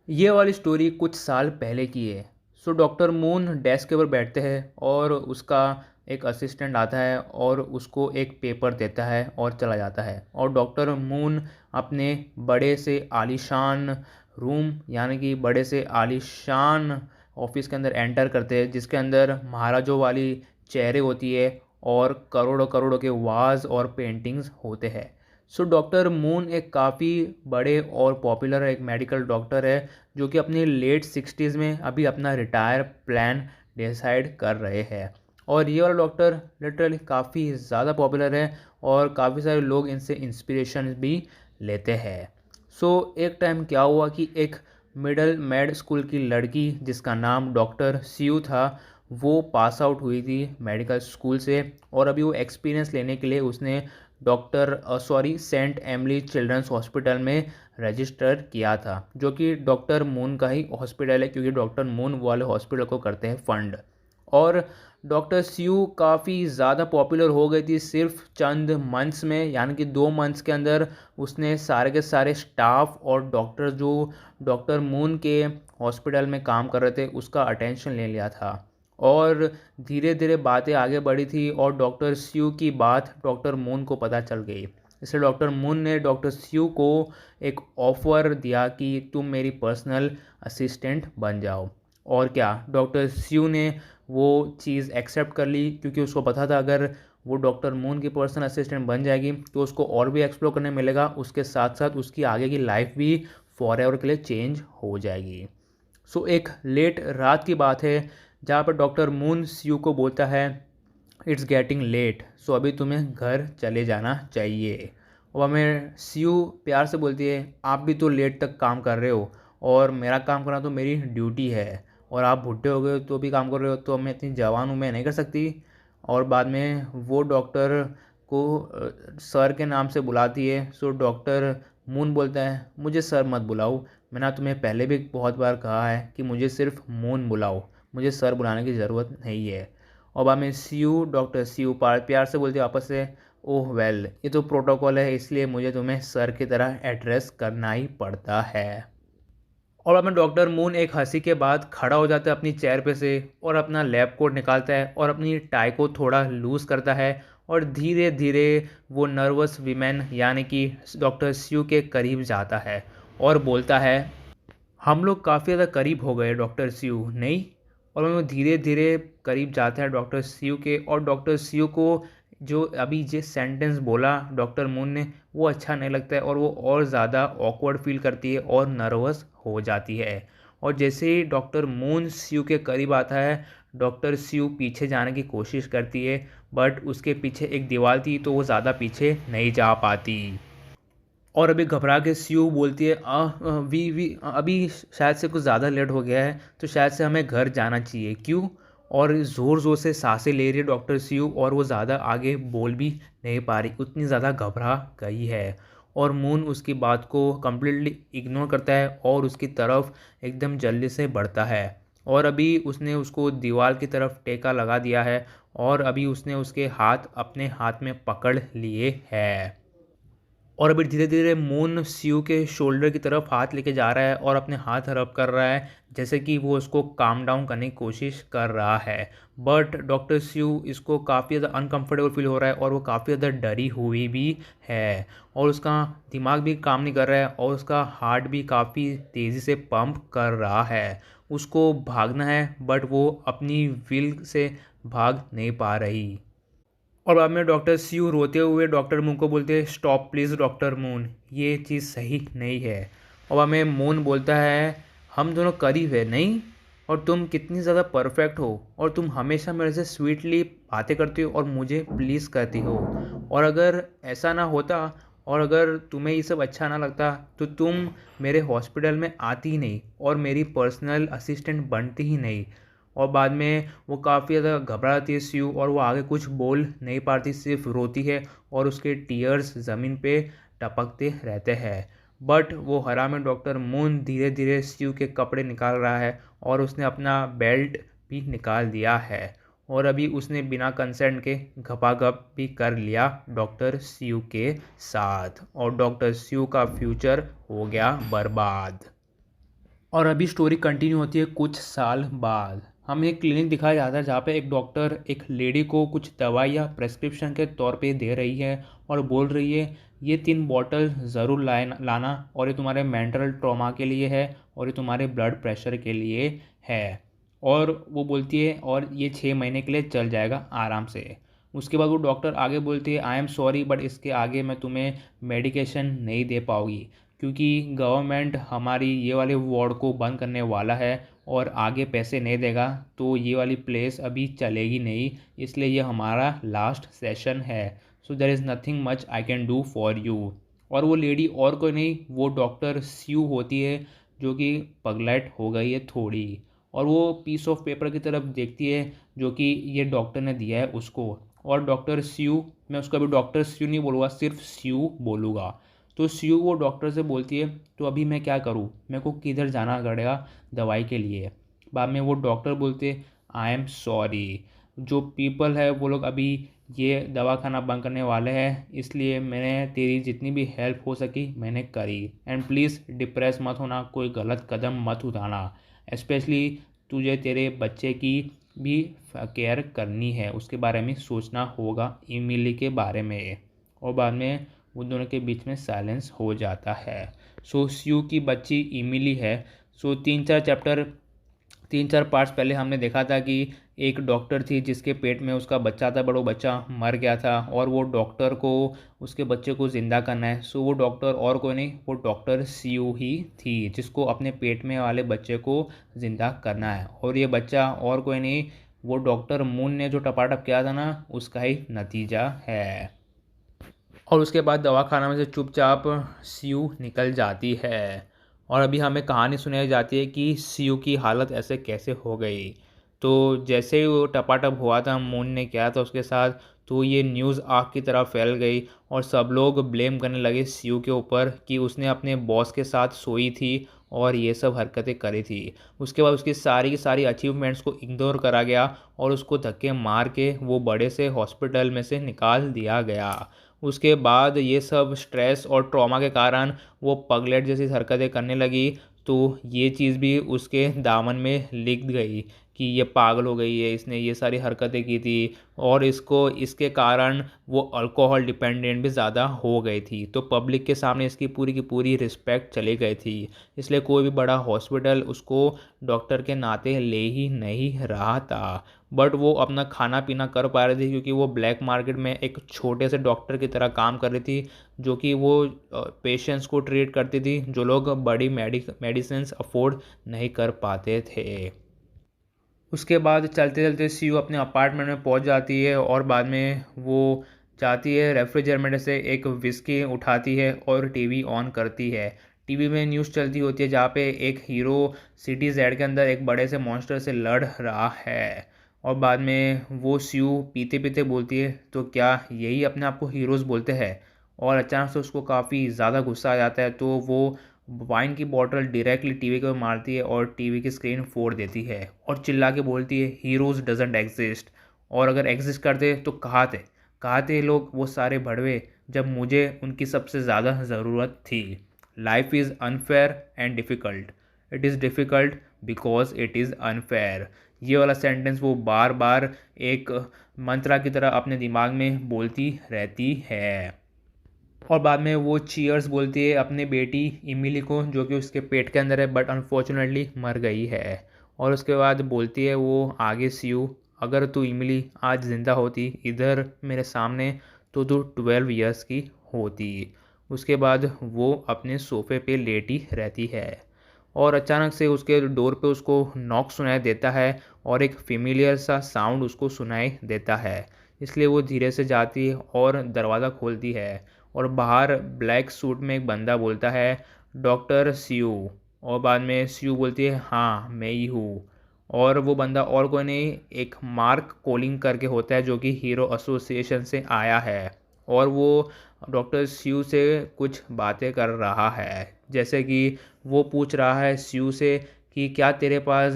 ये वाली स्टोरी कुछ साल पहले की है। सो डॉक्टर मून डेस्क के ऊपर बैठते हैं और उसका एक असिस्टेंट आता है और उसको एक पेपर देता है और चला जाता है। और डॉक्टर मून अपने बड़े से आलीशान रूम यानी कि बड़े से आलीशान ऑफिस के अंदर एंटर करते हैं, जिसके अंदर महाराजों वाली चेयरें होती है और करोड़ों करोड़ों के वाज और पेंटिंग्स होते हैं। सो डॉक्टर मून एक काफ़ी बड़े और पॉपुलर एक मेडिकल डॉक्टर है, जो कि अपनी लेट 60s में अभी अपना रिटायर प्लान डिसाइड कर रहे हैं। और ये वाला डॉक्टर लिटरली काफ़ी ज़्यादा पॉपुलर है और काफ़ी सारे लोग इनसे इंस्पिरेशन भी लेते हैं। सो एक टाइम क्या हुआ कि एक मिडल मेड स्कूल की लड़की जिसका नाम डॉक्टर सीयू था, वो पास आउट हुई थी मेडिकल स्कूल से। और अभी वो एक्सपीरियंस लेने के लिए उसने सेंट एमली चिल्ड्रंस हॉस्पिटल में रजिस्टर किया था, जो कि डॉक्टर मून का ही हॉस्पिटल है, क्योंकि डॉक्टर मून वाले हॉस्पिटल को करते हैं फंड। और डॉक्टर स्यू काफ़ी ज़्यादा पॉपुलर हो गई थी सिर्फ चंद मंथ्स में, यानी कि 2 मंथ्स के अंदर उसने सारे के सारे स्टाफ और डॉक्टर जो डॉक्टर मून के हॉस्पिटल में काम कर रहे थे उसका अटेंशन ले लिया था। और धीरे धीरे बातें आगे बढ़ी थी और डॉक्टर स्यू की बात डॉक्टर मून को पता चल गई। इसलिए डॉक्टर मून ने डॉक्टर स्यू को एक ऑफ़र दिया कि तुम मेरी पर्सनल असिस्टेंट बन जाओ। और क्या, डॉक्टर स्यू ने वो चीज़ एक्सेप्ट कर ली, क्योंकि उसको पता था अगर वो डॉक्टर मून की पर्सनल असिस्टेंट बन जाएगी तो उसको और भी एक्सप्लोर करने मिलेगा, उसके साथ साथ उसकी आगे की लाइफ भी फॉरएवर के लिए चेंज हो जाएगी। सो एक लेट रात की बात है जहाँ पर डॉक्टर मून स्यू को बोलता है, इट्स गेटिंग लेट, सो अभी तुम्हें घर चले जाना चाहिए। और हमें स्यू प्यार से बोलती है, आप भी तो लेट तक काम कर रहे हो और मेरा काम करना तो मेरी ड्यूटी है, और आप बुढ़े हो गए हो तो भी काम कर रहे हो, तो मैं इतनी जवान हूँ, मैं नहीं कर सकती। और बाद में वो डॉक्टर को सर के नाम से बुलाती है। सो डॉक्टर मून बोलता है, मुझे सर मत बुलाओ, मैंने तुम्हें पहले भी बहुत बार कहा है कि मुझे सिर्फ मून बुलाओ, मुझे सर बुलाने की ज़रूरत नहीं है। और बाद में सीयू डॉक्टर सीयू प्यार से बोलते वापस से, ओह वेल, ये तो प्रोटोकॉल है, इसलिए मुझे तुम्हें सर की तरह एड्रेस करना ही पड़ता है। और बाद में डॉक्टर मून एक हंसी के बाद खड़ा हो जाता है अपनी चेयर पे से और अपना लैब कोट निकालता है और अपनी टाई को थोड़ा लूज़ करता है। और धीरे धीरे वो नर्वस वीमेन यानी कि डॉक्टर स्यू के करीब जाता है और बोलता है, हम लोग काफ़ी ज़्यादा करीब हो गए डॉक्टर स्यू, नहीं? और वो धीरे धीरे करीब जाता है डॉक्टर स्यू के, और डॉक्टर स्यू को जो अभी जिस सेंटेंस बोला डॉक्टर मून ने वो अच्छा नहीं लगता है, और वो और ज़्यादा ऑकवर्ड फील करती है और नर्वस हो जाती है। और जैसे ही डॉक्टर मून स्यू के करीब आता है, डॉक्टर स्यू पीछे जाने की कोशिश करती है, बट उसके पीछे एक दीवार थी तो वो ज़्यादा पीछे नहीं जा पाती। और अभी घबरा के स्यू बोलती है, वी अभी शायद से कुछ ज़्यादा लेट हो गया है, तो शायद से हमें घर जाना चाहिए, क्यों? और ज़ोर ज़ोर से सांसें ले रही है डॉक्टर स्यू, और वो ज़्यादा आगे बोल भी नहीं पा रही, उतनी ज़्यादा घबरा गई है। और मून उसकी बात को कम्प्लीटली इग्नोर करता है और उसकी तरफ एकदम जल्दी से बढ़ता है। और अभी उसने उसको दीवार की तरफ टेका लगा दिया है, और अभी उसने उसके हाथ अपने हाथ में पकड़ लिए है। और अभी धीरे धीरे मून स्यू के शोल्डर की तरफ हाथ लेके जा रहा है और अपने हाथ रब कर रहा है, जैसे कि वो उसको काम डाउन करने की कोशिश कर रहा है। बट डॉक्टर स्यू इसको काफ़ी ज़्यादा अनकंफर्टेबल फील हो रहा है और वो काफ़ी ज़्यादा डरी हुई भी है, और उसका दिमाग भी काम नहीं कर रहा है और उसका हार्ट भी काफ़ी तेज़ी से पंप कर रहा है। उसको भागना है बट वो अपनी विल से भाग नहीं पा रही। और बाद में डॉक्टर स्यू रोते हुए डॉक्टर मून को बोलते हैं, स्टॉप प्लीज़ डॉक्टर मून, ये चीज़ सही नहीं है। और बाद में मून बोलता है, हम दोनों करीब है, नहीं? और तुम कितनी ज़्यादा परफेक्ट हो, और तुम हमेशा मेरे से स्वीटली बातें करती हो और मुझे प्लीज़ करती हो। और अगर ऐसा ना होता और अगर तुम्हें ये सब अच्छा ना लगता तो तुम मेरे हॉस्पिटल में आती ही नहीं और मेरी पर्सनल असिस्टेंट बनती ही नहीं। और बाद में वो काफ़ी ज़्यादा घबरा जाती है स्यू, और वो आगे कुछ बोल नहीं पाती, सिर्फ रोती है और उसके टीयर्स ज़मीन पे टपकते रहते हैं। बट वो हरामी डॉक्टर मून धीरे धीरे स्यू के कपड़े निकाल रहा है और उसने अपना बेल्ट भी निकाल दिया है, और अभी उसने बिना कंसेंट के घपाघप भी कर लिया डॉक्टर स्यू के साथ, और डॉक्टर स्यू का फ्यूचर हो गया बर्बाद। और अभी स्टोरी कंटिन्यू होती है कुछ साल बाद। हमें एक क्लिनिक दिखाया जाता है जहाँ पे एक डॉक्टर एक लेडी को कुछ दवाइयाँ प्रेस्क्रिप्शन के तौर पे दे रही है और बोल रही है ये 3 बॉटल ज़रूर लाना, और ये तुम्हारे मेंटल ट्रॉमा के लिए है और ये तुम्हारे ब्लड प्रेशर के लिए है। और वो बोलती है और ये 6 महीने के लिए चल जाएगा आराम से। उसके बाद वो डॉक्टर आगे बोलती है आई एम सॉरी बट इसके आगे मैं तुम्हें मेडिकेशन नहीं दे पाऊँगी, क्योंकि गवर्नमेंट हमारी ये वाले वार्ड को बंद करने वाला है और आगे पैसे नहीं देगा, तो ये वाली प्लेस अभी चलेगी नहीं, इसलिए ये हमारा लास्ट सेशन है। So there is nothing much I can do for you. और वो लेडी और कोई नहीं, वो डॉक्टर स्यू होती है, जो कि पगलेट हो गई है थोड़ी। और वो पीस ऑफ पेपर की तरफ देखती है जो कि ये डॉक्टर ने दिया है उसको। और डॉक्टर स्यू, मैं उसको अभी डॉक्टर स्यू नहीं बोलूँगा, सिर्फ स्यू बोलूँगा। तो स्यू वो डॉक्टर से बोलती है तो अभी मैं क्या करूँ, मेरे को किधर जाना पड़ेगा दवाई के लिए। बाद में वो डॉक्टर बोलते आई एम सॉरी, जो पीपल है वो लोग अभी ये दवा खाना बंद करने वाले हैं, इसलिए मैंने तेरी जितनी भी हेल्प हो सकी मैंने करी। एंड प्लीज़ डिप्रेस मत होना, कोई गलत कदम मत उठाना, स्पेशली तुझे तेरे बच्चे की भी केयर करनी है, उसके बारे में सोचना होगा, इमिली के बारे में। और बाद में उन दोनों के बीच में साइलेंस हो जाता है। सो स्यू की बच्ची इमिली है। सो 3-4 पार्ट्स पहले हमने देखा था कि एक डॉक्टर थी जिसके पेट में उसका बच्चा था, बड़ा बच्चा मर गया था और वो डॉक्टर को उसके बच्चे को ज़िंदा करना है। सो वो डॉक्टर और कोई नहीं, वो डॉक्टर स्यू ही थी जिसको अपने पेट में वाले बच्चे को ज़िंदा करना है। और ये बच्चा और कोई नहीं, वो डॉक्टर मून ने जो टपाटप किया था ना, उसका ही नतीजा है। और उसके बाद दवाखाना में से चुपचाप सीयू निकल जाती है। और अभी हमें कहानी सुनाई जाती है कि सीयू की हालत ऐसे कैसे हो गई। तो जैसे ही वो टपाटप हुआ था, मून ने किया था उसके साथ, तो ये न्यूज़ आग की तरह फैल गई और सब लोग ब्लेम करने लगे सीयू के ऊपर कि उसने अपने बॉस के साथ सोई थी और ये सब हरकतें करी थी। उसके बाद उसकी सारी की सारी अचीवमेंट्स को इग्नोर करा गया और उसको धक्के मार के वो बड़े से हॉस्पिटल में से निकाल दिया गया। उसके बाद ये सब स्ट्रेस और ट्रॉमा के कारण वो पगलेट जैसी हरकतें करने लगी, तो ये चीज़ भी उसके दामन में लिख गई कि ये पागल हो गई है, इसने ये सारी हरकतें की थी। और इसको इसके कारण वो अल्कोहल डिपेंडेंट भी ज़्यादा हो गई थी, तो पब्लिक के सामने इसकी पूरी की पूरी रिस्पेक्ट चली गई थी। इसलिए कोई भी बड़ा हॉस्पिटल उसको डॉक्टर के नाते ले ही नहीं रहा था। बट वो अपना खाना पीना कर पा रही थी, क्योंकि वो ब्लैक मार्केट में एक छोटे से डॉक्टर की तरह काम कर रही थी, जो कि वो पेशेंट्स को ट्रीट करती थी जो लोग बड़ी मेडिसिन्स अफोर्ड नहीं कर पाते थे। उसके बाद चलते चलते सीयू अपने अपार्टमेंट में पहुंच जाती है और बाद में वो जाती है रेफ्रिजरेटर से एक विस्की उठाती है और टीवी ऑन करती है। टीवी में न्यूज़ चलती होती है जहाँ पे एक हीरो सिटी जेड के अंदर एक बड़े से मॉन्स्टर से लड़ रहा है। और बाद में वो सीयू पीते पीते बोलती है तो क्या यही अपने आप को हीरोज़ बोलते हैं। और अचानक से उसको काफ़ी ज़्यादा गुस्सा आ जाता है, तो वो वाइन की बॉटल डायरेक्टली टीवी के ऊपर मारती है और टीवी की स्क्रीन फोड़ देती है और चिल्ला के बोलती है हीरोज़ डजंट एग्जिस्ट, और अगर एग्जिस्ट करते तो कहाँ थे लोग वो सारे भड़वे जब मुझे उनकी सबसे ज़्यादा ज़रूरत थी। Life is unfair and difficult, it is difficult because it is unfair. ये वाला सेंटेंस वो बार बार एक मंत्रा की तरह अपने दिमाग में बोलती रहती है। और बाद में वो चीयर्स बोलती है अपनी बेटी इमिली को, जो कि उसके पेट के अंदर है बट अनफॉर्चुनेटली मर गई है। और उसके बाद बोलती है वो आगे सीयू, अगर तू इमिली आज ज़िंदा होती इधर मेरे सामने तो तू 12 इयर्स की होती। उसके बाद वो अपने सोफ़े पे लेटी रहती है और अचानक से उसके डोर पे उसको नॉक सुनाई देता है और एक फेमिलियर सा साउंड उसको सुनाई देता है। इसलिए वो धीरे से जाती है और दरवाज़ा खोलती है और बाहर ब्लैक सूट में एक बंदा बोलता है डॉक्टर सीयू। और बाद में सीयू बोलती है हाँ मैं ही हूँ। और वो बंदा और कोई नहीं, एक मार्क कोलिंग करके होता है जो कि हीरो एसोसिएशन से आया है। और वो डॉक्टर सीयू से कुछ बातें कर रहा है, जैसे कि वो पूछ रहा है सीयू से कि क्या तेरे पास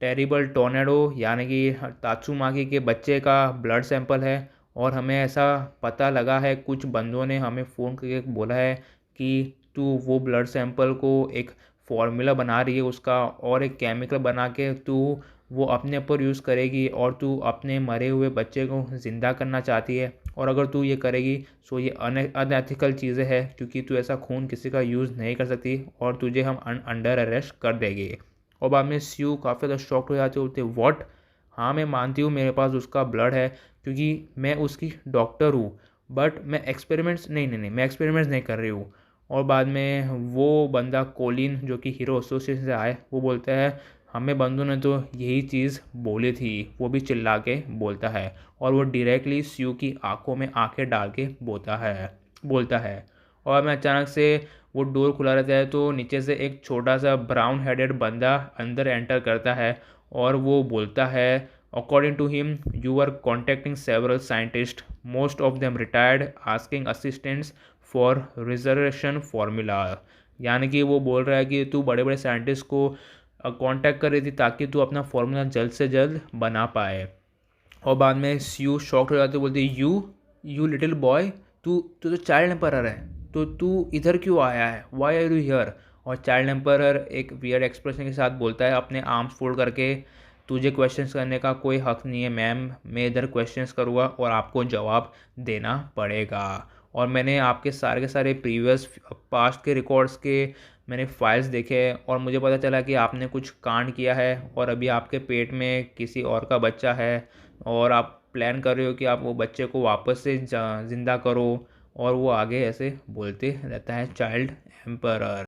टेरिबल टोर्नेडो यानी कि तात्सुमाकी के बच्चे का ब्लड सैंपल है। और हमें ऐसा पता लगा है, कुछ बंदों ने हमें फ़ोन करके बोला है कि तू वो ब्लड सैंपल को एक फॉर्मूला बना रही है उसका और एक केमिकल बना के तू वो अपने ऊपर यूज़ करेगी और तू अपने मरे हुए बच्चे को ज़िंदा करना चाहती है, और अगर तू ये करेगी सो ये अनएथिकल चीज़ें हैं, क्योंकि तू ऐसा खून किसी का यूज़ नहीं कर सकती और तुझे हम अंडर अरेस्ट कर देंगे। और बाद में स्यू काफ़ी ज़्यादा शॉक्ड हो जाते बोलते व्हाट, हाँ मैं मानती हूँ मेरे पास उसका ब्लड है क्योंकि मैं उसकी डॉक्टर हूँ, बट मैं एक्सपेरिमेंट्स मैं एक्सपेरिमेंट्स नहीं कर रही हूँ। और बाद में वो बंदा कोलिन जो कि हीरो एसोसिएशन से आए वो बोलता है हमें बंदों ने तो यही चीज़ बोली थी, वो भी चिल्ला के बोलता है और वो डायरेक्टली स्यू की आंखों में आंखें डाल के बोलता है। और मैं अचानक से वो डोर खुला रहता है तो नीचे से एक छोटा सा ब्राउन हेडेड बंदा अंदर एंटर करता है और वो बोलता है according to him you are contacting several scientist, most of them retired, asking assistants for reservation formula. यानी कि वो बोल रहा है कि तू बड़े बड़े साइंटिस्ट को कांटेक्ट कर रही थी ताकि तू अपना फार्मूला जल्द से जल्द बना पाए। और बाद में स्यू शॉक्ड हो जाते बोलती यू लिटिल बॉय, तू तू तो चाइल्ड एम्परर है, तो तू इधर क्यों आया है, वाई आर यू हियर। और चाइल्ड एम्परर एक वियर्ड एक्सप्रेशन के साथ बोलता है अपने आर्म्स फोल्ड करके तुझे क्वेश्चंस करने का कोई हक नहीं है मैम, मैं इधर क्वेश्चंस करूँगा और आपको जवाब देना पड़ेगा। और मैंने आपके सारे के सारे प्रीवियस पास्ट के रिकॉर्ड्स के मैंने फाइल्स देखे और मुझे पता चला कि आपने कुछ कांड किया है और अभी आपके पेट में किसी और का बच्चा है और आप प्लान कर रहे हो कि आप वो बच्चे को वापस से ज़िंदा करो। और वो आगे ऐसे बोलते रहता है चाइल्ड एम्परर।